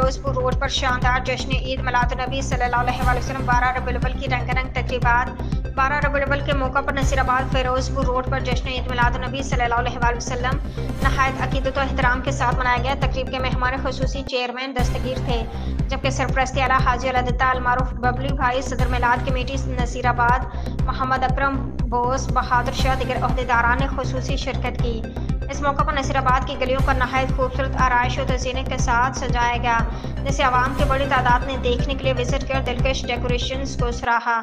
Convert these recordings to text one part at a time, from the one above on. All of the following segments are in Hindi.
फिरोजपुर रोड पर शानदार जश्न ईद मिलादुन्नबी सल्लल्लाहु अलैहि वसल्लम 12 रबीउल अव्वल की रंगारंग तकरीबात। 12 रबीउल अव्वल के मौका पर नसीराबाद फिरोजपुर रोड पर जश्न ईद मिलादुन्नबी सल्लल्लाहु अलैहि वसल्लम नहायत अकीदत और एहतराम के साथ मनाया गया। तकरीब के मेहमान खुसूसी चेयरमैन दस्तगीर थे, जबकि सरपरस्ती आला हाजी अल्लाह अल मारूफ बबली भाई, सदर मिलाद कमेटी नसीराबाद मोहम्मद अकरम बोस, बहादुर शाह दिगर अहदेदारान ने खुसूसी शिरकत की। इस मौका पर नसीराबाद की गलियों पर नहायत खूबसूरत आराइश और तज़ीने के साथ सजाया गया, जिसे आवाम की बड़ी तादाद ने देखने के लिए विजिट कर दिलकश डेकोरेशंस को सराहा।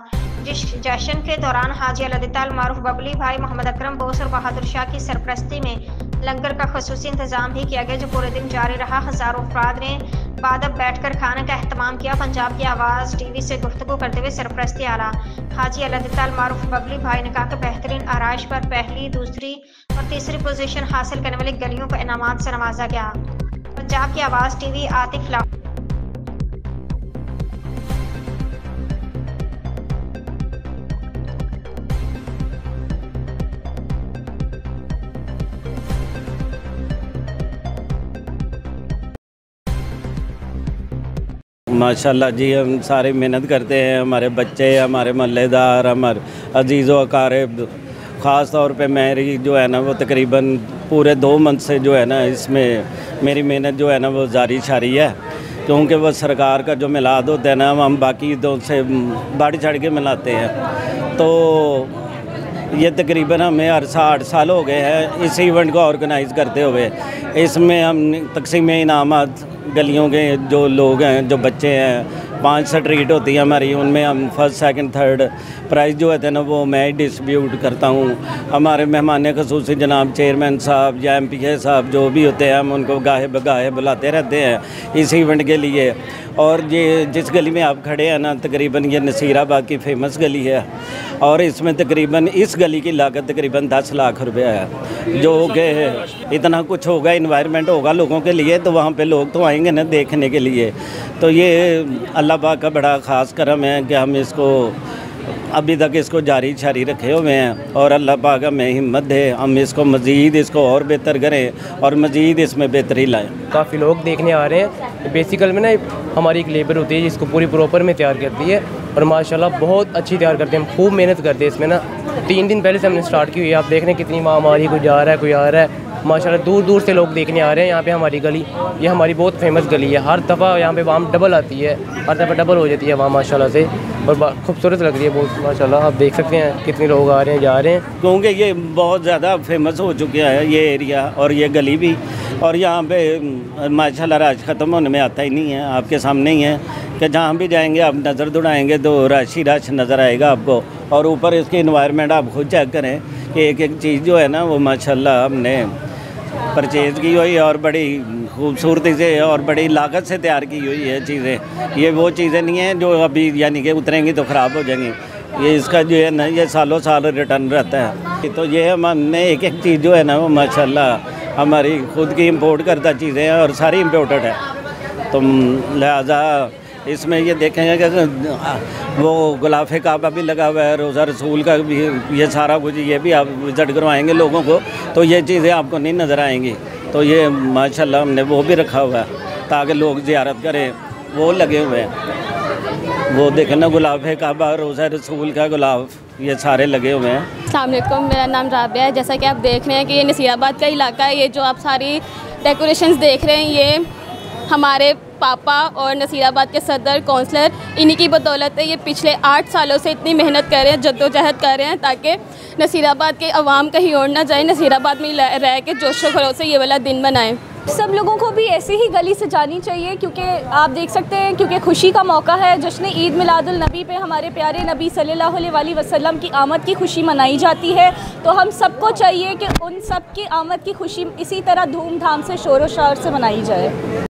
जिस जश्न के दौरान हाजी अल्लाह अल मारूफ बबली भाई, मोहम्मद अकरम बोस और बहादुर शाह की सरपरस्ती में लंगर का खुसूसी इंतजाम भी किया गया, जो पूरे दिन जारी रहा। हज़ारों अफराद ने बादब बैठकर खाने का एहतमाम किया। पंजाब की आवाज़ टीवी से गुफ्तगू करते हुए सरपरस्ती आला हाजी अल्लाह अल मारूफ बबली भाई ने कहा कि बेहतरीन आराइश पर पहली, दूसरी और तीसरी पोजीशन हासिल करने वाली गलियों को इनामात से नवाजा गया। पंजाब की आवाज़ टीवी आतिफ ला। माशाल्लाह जी, हम सारे मेहनत करते हैं, हमारे बच्चे, हमारे महल्लेदार, हमारे अजीज़ व अकारिब। ख़ास तौर पे मेरी जो है ना वो तकरीबन पूरे 2 मंथ से जो है ना इसमें मेरी मेहनत जो है ना वो जारी छारी है, क्योंकि वो सरकार का जो मिलाद होता है ना हम बाकी ईदों से बढ़ चढ़ के मिलाते हैं। तो ये तकरीबन हमें 8 साल हो गए हैं इस इवेंट को ऑर्गेनाइज़ करते हुए। इसमें हम तकसीम इनामात गलियों के जो लोग हैं, जो बच्चे हैं, 5 स्ट्रीट होती है हमारी, उनमें हम फर्स्ट, सेकंड, थर्ड प्राइज़ जो है ना वो मैं डिस्ट्रीब्यूट करता हूँ। हमारे मेहमान ख़ुसूसी जनाब चेयरमैन साहब या MPA साहब जो भी होते हैं, हम उनको गाहे बगाहे बुलाते रहते हैं इस इवेंट के लिए। और ये जिस गली में आप खड़े हैं ना, तकरीबन ये नसीराबाद की फ़ेमस गली है और इसमें तकरीबन इस गली की लागत तकरीबन 10 लाख रुपया है, जो कि इतना कुछ होगा, इन्वायरमेंट होगा लोगों के लिए, तो वहाँ पे लोग तो आएंगे ना देखने के लिए। तो ये अल्लाह पाक का बड़ा ख़ास करम है कि हम इसको अभी तक इसको जारी छारी रखे हुए हैं और अल्लाह पाक हमें हिम्मत दे, हम इसको मज़ीद इसको और बेहतर करें और मज़ीद इसमें बेहतरी लाएँ। काफ़ी लोग देखने आ रहे हैं। बेसिकल में ना हमारी एक लेबर होती है जिसको पूरी प्रॉपर में तैयार करती है और माशाल्लाह बहुत अच्छी तैयार करते हैं। हम खूब मेहनत करते हैं इसमें ना। 3 दिन पहले से हमने स्टार्ट की हुई है। आप देख रहे हैं कितनी महामारी, कोई जा रहा है कोई आ रहा है। माशाल्लाह दूर दूर से लोग देखने आ रहे हैं यहाँ पे। हमारी गली ये हमारी बहुत फेमस गली है, हर दफ़ा यहाँ पे वाम डबल आती है, हर दफ़ा डबल हो जाती है वहाँ माशाल्लाह से, और खूबसूरत लग रही है बहुत माशाल्लाह। आप देख सकते हैं कितने लोग आ रहे हैं जा रहे हैं, क्योंकि ये बहुत ज़्यादा फेमस हो चुका है ये एरिया और ये गली भी। और यहाँ पे माशाल्लाह राज ख़त्म होने में आता ही नहीं है। आपके सामने ही है कि जहाँ भी जाएंगे आप नज़र दौड़ाएंगे तो रश ही रश नज़र आएगा आपको। और ऊपर इसकी इन्वायरमेंट आप खुद चेक करें कि एक एक चीज़ जो है ना वो माशाल्लाह हमने परचेज़ की हुई और बड़ी खूबसूरती से और बड़ी लागत से तैयार की हुई है चीज़ें। ये वो चीज़ें नहीं हैं जो अभी यानी कि उतरेंगी तो ख़राब हो जाएंगी। ये इसका जो है ना ये सालों साल रिटर्न रहता है। तो ये हमने एक एक चीज़ जो है ना वो माशाल्लाह हमारी खुद की इम्पोर्ट करता चीज़ें हैं और सारी इम्पोर्टेड है। तो लिहाजा इसमें ये देखेंगे कि वो गुलाफ़े काबा भी लगा हुआ है, रोज़ा रसूल का भी, ये सारा कुछ ये भी आप विज़िट करवाएंगे लोगों को तो ये चीज़ें आपको नहीं नज़र आएंगी। तो ये माशाल्लाह हमने वो भी रखा हुआ है ताकि लोग ज़ियारत करें। वो लगे हुए हैं, वो देखें ना गुलाफ़े काबा, रोज़ा रसूल का गुलाफ, ये सारे लगे हुए हैं। अस्सलाम वालेकुम, मेरा नाम राबिया है। जैसा कि आप देख रहे हैं कि ये नसीराबाद का इलाका है। ये जो आप सारी डेकोरेशंस देख रहे हैं ये हमारे पापा और नसीराबाद के सदर काउंसलर इन्हीं की बदौलत है। ये पिछले 8 सालों से इतनी मेहनत कर रहे हैं, जद्दोजहद कर रहे हैं ताकि नसीराबाद के अवाम कहीं और ना जाए, नसीराबाद में रह के जोश व खरोश से ये वाला दिन मनाएं। सब लोगों को भी ऐसी ही गली से जानी चाहिए, क्योंकि आप देख सकते हैं क्योंकि खुशी का मौका है। जश्न ईद मिलादुल नबी पे हमारे प्यारे नबी सल्लल्लाहु अलैहि वसल्लम की आमद की खुशी मनाई जाती है। तो हम सबको चाहिए कि उन सब की आमद की खुशी इसी तरह धूमधाम से शोर व शोर से मनाई जाए।